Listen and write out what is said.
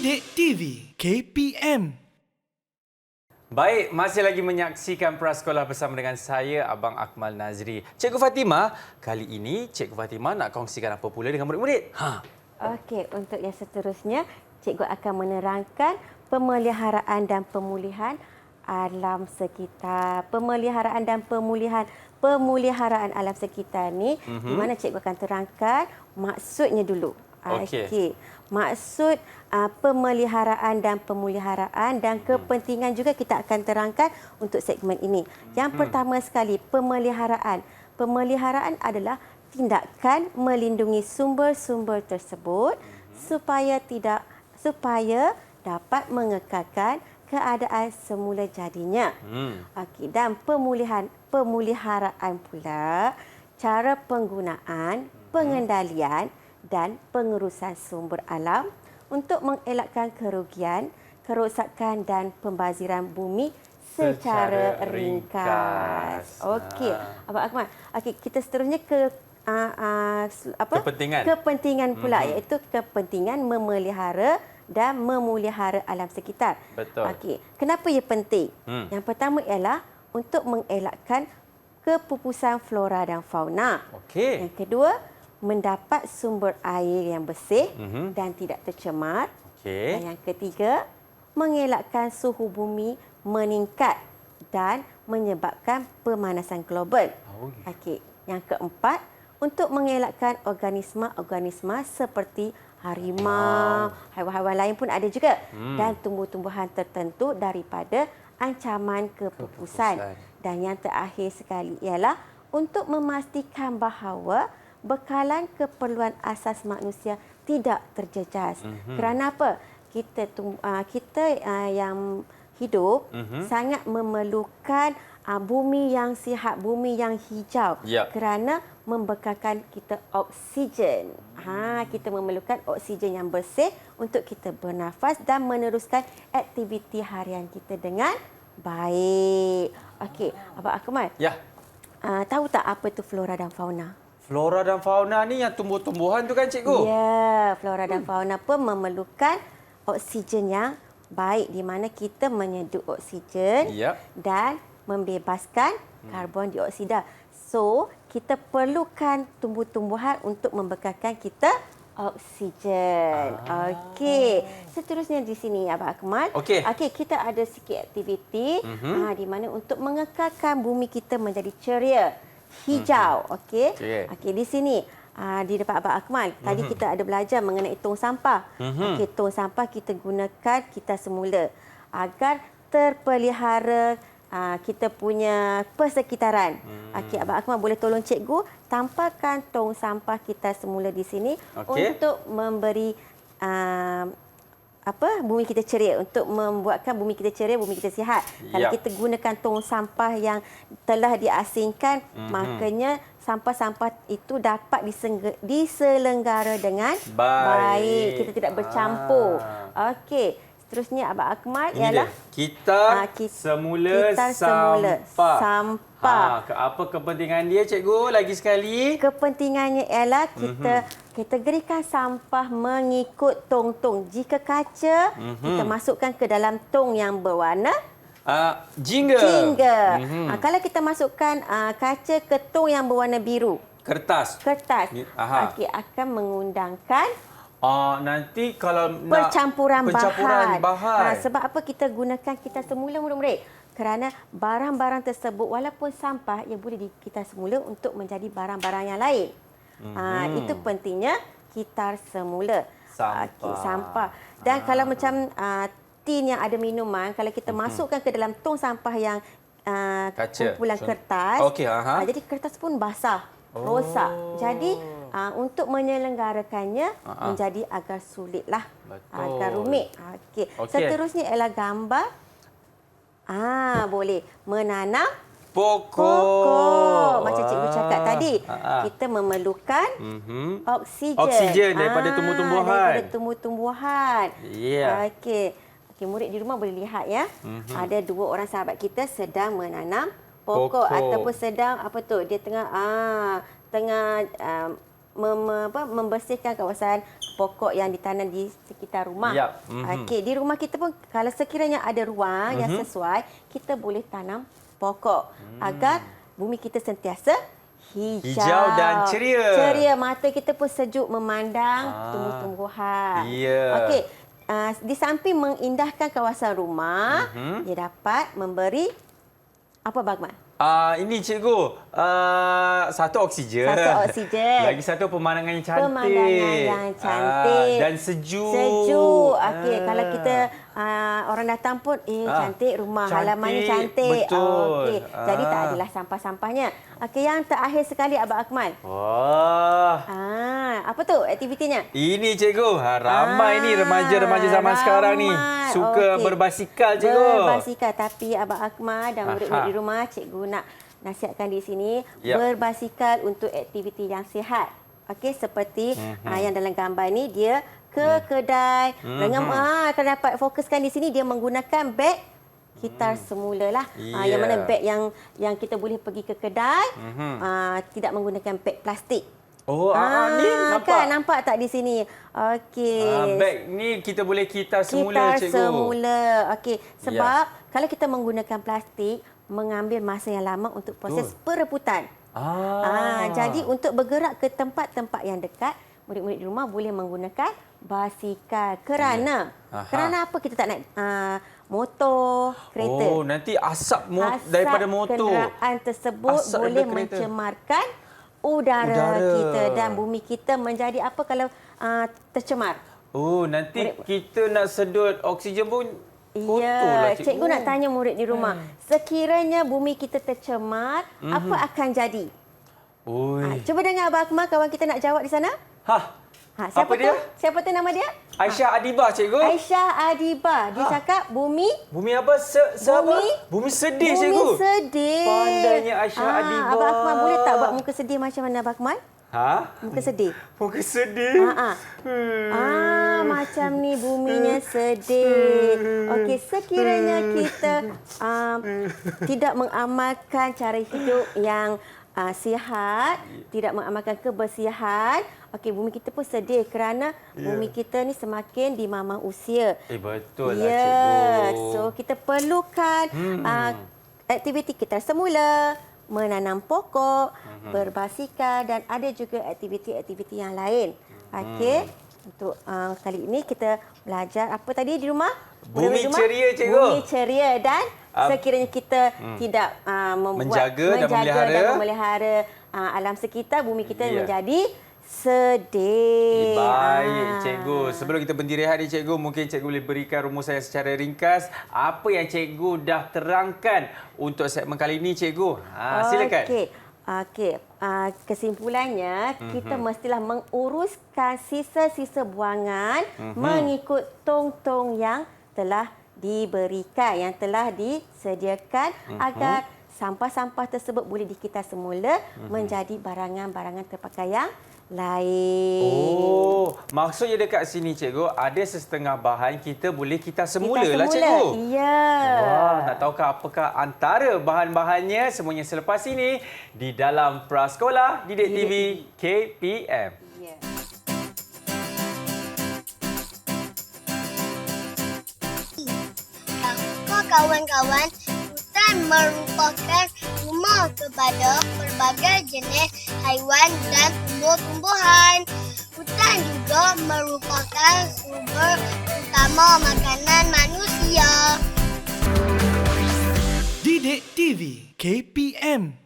Didik TV KPM. Baik, masih lagi menyaksikan Prasekolah bersama dengan saya, Abang Akmal Nazri. Cikgu Fatimah, kali ini Cikgu Fatimah nak kongsikan apa pula dengan murid-murid? Okey, untuk yang seterusnya, cikgu akan menerangkan pemeliharaan dan pemulihan alam sekitar. Pemeliharaan dan pemeliharaan alam sekitar ni di mana cikgu akan terangkan maksudnya dulu. Okey. Maksud pemeliharaan dan pemeliharaan dan kepentingan juga kita akan terangkan untuk segmen ini. Yang pertama sekali, pemeliharaan. Pemeliharaan adalah tindakan melindungi sumber-sumber tersebut supaya dapat mengekalkan keadaan semula jadinya. Okey, dan pemeliharaan pula cara penggunaan, pengendalian dan pengurusan sumber alam untuk mengelakkan kerugian, kerosakan dan pembaziran bumi secara ringkas. Okey, Abang Akmal. Okey, kita seterusnya ke kepentingan pula, iaitu kepentingan memelihara dan memelihara alam sekitar. Betul. Okey, kenapa ia penting? Yang pertama ialah untuk mengelakkan kepupusan flora dan fauna. Okey. Yang kedua, mendapat sumber air yang bersih dan tidak tercemar. Okey. Dan yang ketiga, mengelakkan suhu bumi meningkat dan menyebabkan pemanasan global. Okey. Yang keempat, untuk mengelakkan organisma-organisma seperti harimau, haiwan-haiwan lain pun ada juga, dan tumbuh-tumbuhan tertentu daripada ancaman kepupusan. Dan yang terakhir sekali ialah untuk memastikan bahawa bekalan keperluan asas manusia tidak terjejas. Kerana apa? Kita yang hidup sangat memerlukan bumi yang sihat, bumi yang hijau, kerana membekalkan kita oksigen. Kita memerlukan oksigen yang bersih untuk kita bernafas dan meneruskan aktiviti harian kita dengan baik. Okey, Abang Akmal. Ya. Tahu tak apa itu flora dan fauna? Flora dan fauna ni yang tumbuh-tumbuhan tu kan, cikgu? Ya, flora dan fauna pun memerlukan oksigen yang baik di mana kita menyeduh oksigen dan membebaskan karbon dioksida. So, kita perlukan tumbuh-tumbuhan untuk membekalkan kita oksigen. Okey. Seterusnya di sini, Abang Akmal. Okey, kita ada sikit aktiviti di mana untuk mengekalkan bumi kita menjadi ceria, hijau. Okey. Okey, di sini di depan Abang Akmal. Tadi kita ada belajar mengenai tong sampah. Okey, tong sampah kita gunakan kita semula agar terpelihara kita punya persekitaran. Okey, Abang Akmal boleh tolong cikgu tampakkan tong sampah kita semula di sini untuk memberi bumi kita ceria, untuk membuatkan bumi kita ceria, bumi kita sihat. Kalau kita gunakan tong sampah yang telah diasingkan, makanya sampah-sampah itu dapat diselenggara dengan baik. Kita tidak bercampur. Okey. Seterusnya Abang Akmal ialah kita semula sampah. Apa kepentingan dia, cikgu? Lagi sekali. Kepentingannya ialah kita kategorikan sampah mengikut tong-tong. Jika kaca, kita masukkan ke dalam tong yang berwarna jingga. Kalau kita masukkan kaca ke tong yang berwarna biru, kertas. Okey, akan mengundangkan nanti kalau percampuran bahan. Sebab apa kita gunakan kita semula, murid-murid? Kerana barang-barang tersebut walaupun sampah, ia boleh kita semula untuk menjadi barang-barang yang lain. Itu pentingnya kitar semula. Sampah. Dan kalau macam tin yang ada minuman, kalau kita masukkan ke dalam tong sampah yang kumpulan kertas, jadi kertas pun basah, rosak. Jadi untuk menyelenggarakannya menjadi agak sulitlah, agak rumit. Okey. Seterusnya ialah gambar. Boleh menanam pokok. Macam cikgu cakap tadi, kita memerlukan oksigen daripada tumbuh-tumbuhan. Okey. Murid di rumah boleh lihat ya. Ada dua orang sahabat kita sedang menanam pokok ataupun sedang dia tengah membersihkan kawasan pokok yang ditanam di sekitar rumah. Yap. Okey, di rumah kita pun kalau sekiranya ada ruang yang sesuai, kita boleh tanam pokok agar bumi kita sentiasa hijau dan ceria. Ceria, mata kita pun sejuk memandang tumbuh-tumbuhan. Ya. Okey, di samping mengindahkan kawasan rumah, dia dapat memberi apa Bagman? Ini cikgu, satu oksigen. Lagi satu pemandangan yang cantik. Pemandangan yang cantik. Dan sejuk. Sejuk. Okey, kalau kita orang datang pun, cantik rumah, halamannya cantik. Betul. Okey, jadi tak adalah sampah-sampahnya. Okey, yang terakhir sekali Abang Akmal. Wah. Apa tu aktivitinya? Ini cikgu, ramai ni remaja-remaja zaman sekarang ni suka berbasikal cikgu. Berbasikal, tapi Abang Akmal dan murid-murid di rumah, cikgu nak nasihatkan di sini berbasikal untuk aktiviti yang sihat. Okey, seperti yang dalam gambar ni dia ke kedai dengan kalau dapat fokuskan di sini dia menggunakan beg kitar semulalah. Yang mana beg yang kita boleh pergi ke kedai tidak menggunakan beg plastik. Ni nampak. Kan, nampak tak di sini? Okey. Beg ni kita boleh kitar semula cikgu. Kitar semula. Okey, sebab kalau kita menggunakan plastik mengambil masa yang lama untuk proses perebutan. Jadi untuk bergerak ke tempat-tempat yang dekat, murid-murid di rumah boleh menggunakan basikal. Kerana apa kita tak naik motor, kereta? Nanti asap daripada motor. Kenderaan tersebut boleh mencemarkan udara kita dan bumi kita menjadi apa kalau tercemar? Nanti kita nak sedut oksigen pun kotorlah, cikgu nak tanya murid di rumah. Sekiranya bumi kita tercemar, apa akan jadi? Cuba dengar Abang Akmal, kawan kita nak jawab di sana. Siapa apa dia? Siapa tu nama dia? Aisyah Adibah cikgu. Aisyah Adibah. Dia cakap bumi. Bumi apa? Bumi sedih cikgu. Bumi sedih. Pandainya Aisyah Adibah. Abang Akmal boleh tak buat muka sedih macam mana Abang Akmal? Muka sedih. Muka sedih. Macam ni buminya sedih. Okey, sekiranya kita tidak mengamalkan cara hidup yang sihat, tidak mengamalkan kebersihan, bumi kita pun sedih kerana bumi kita ni semakin dimamah usia. Betul lah cikgu. So kita perlukan aktiviti kita semula, menanam pokok, berbasikal dan ada juga aktiviti-aktiviti yang lain. Okey. Untuk kali ini kita belajar apa tadi di rumah? Bumi ceria cikgu. Bumi ceria dan sekiranya kita tidak menjaga dan memelihara alam sekitar, bumi kita menjadi sedih. Baik cikgu. Sebelum kita berhenti rehat ni cikgu, mungkin cikgu boleh berikan rumusan secara ringkas apa yang cikgu dah terangkan untuk segmen kali ini cikgu. Silakan. Okey. Kesimpulannya, kita mestilah menguruskan sisa-sisa buangan mengikut tong-tong yang telah diberikan, yang telah disediakan agar sampah-sampah tersebut boleh dikitar semula menjadi barangan-barangan terpakai yang lain. Maksudnya dekat sini cikgu, ada sesetengah bahan kita boleh kitar semula lah cikgu. Ya. Nak tahukah apakah antara bahan-bahannya? Semuanya selepas ini di dalam Prasekolah Didik TV KPM. Kawan-kawan, hutan merupakan rumah kepada pelbagai jenis haiwan dan tumbuh-tumbuhan. Hutan juga merupakan sumber utama makanan manusia. Didik TV KPM